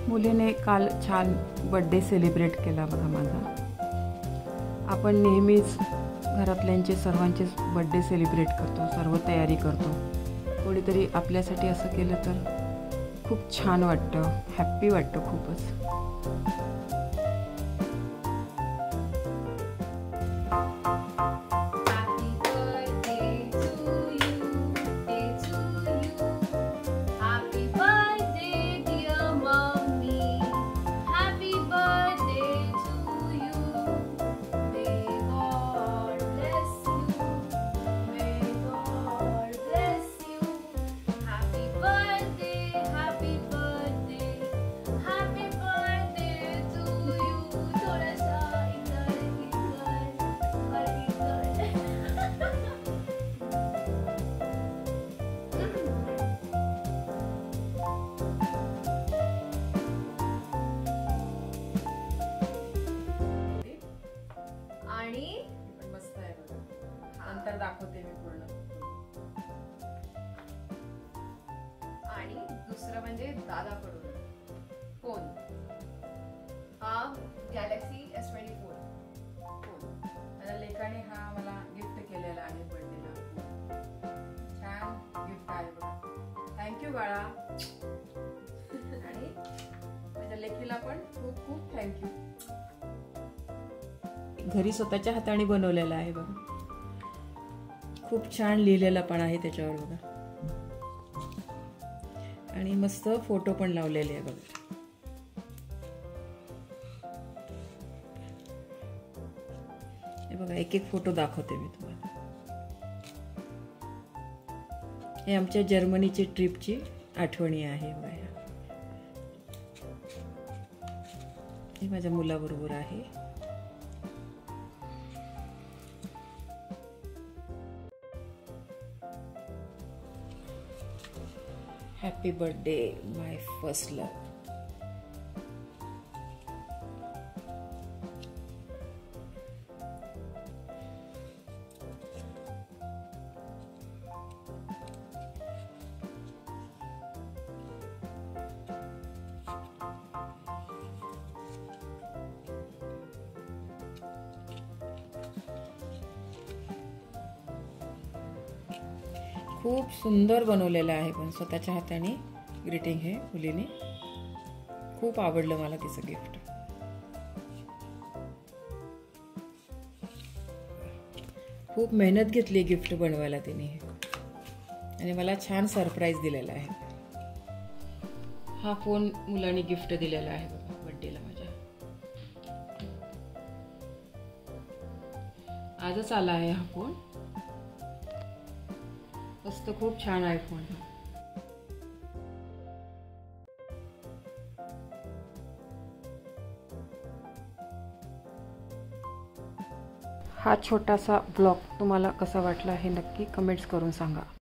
मुलीने काल छान बर्थडे सेलिब्रेट केला बघा माझा। आपण नेहमीच घरातल्यांचे सर्वांचेच बर्थडे सेलिब्रेट करतो, सर्व तयारी करतो। कोणीतरी आपल्यासाठी असं केलं तर खूप छान वाटतं, हॅप्पी वाटतं खूपच। मस्त आहे बघा, नंतर दाखवते मी पूर्ण। आणि दुसरं म्हणजे दादाकडून फोन, हा गॅलेक्सी S24 फोन। आता लेखाने हा मला गिफ्ट केलेला आहे बर्थडेला। छान गिफ्ट आहे बघा, थँक्यू बाळा। आणि माझ्या लेखीला पण खूप खूप थँक्यू। घरी स्वतःच्या हाताने बनवलेला आहे बघा, खूप छान लिहिलेला पण आहे त्याच्यावर बघा, आणि मस्त फोटो पण लावलेले आहे बघा। हे बघा, एक एक फोटो दाखवते मी तुम्हाला। हे आमच्या जर्मनीची ट्रिपची आठवणी आहे बघा। हे माझ्या मुलाबरोबर आहे। हॅपी बर्थडे माय फर्स्ट लव्ह। खूप सुंदर बनवलेलं आहे, पण स्वतःच्या हाताने ग्रीटिंग हे मुलीने। खूप आवडलं मला तिचं गिफ्ट। खूप मेहनत घेतली गिफ्ट बनवायला तिने, आणि मला छान सरप्राईज दिलेला आहे। हा फोन मुलाने गिफ्ट दिलेला आहे बघा बर्थडेला माझ्या। आजच आला आहे हा फोन, मस्त खूप छान आहे फोन। हा छोटासा ब्लॉग तुम्हाला कसा वाटला हे नक्की कमेंट्स करून सांगा।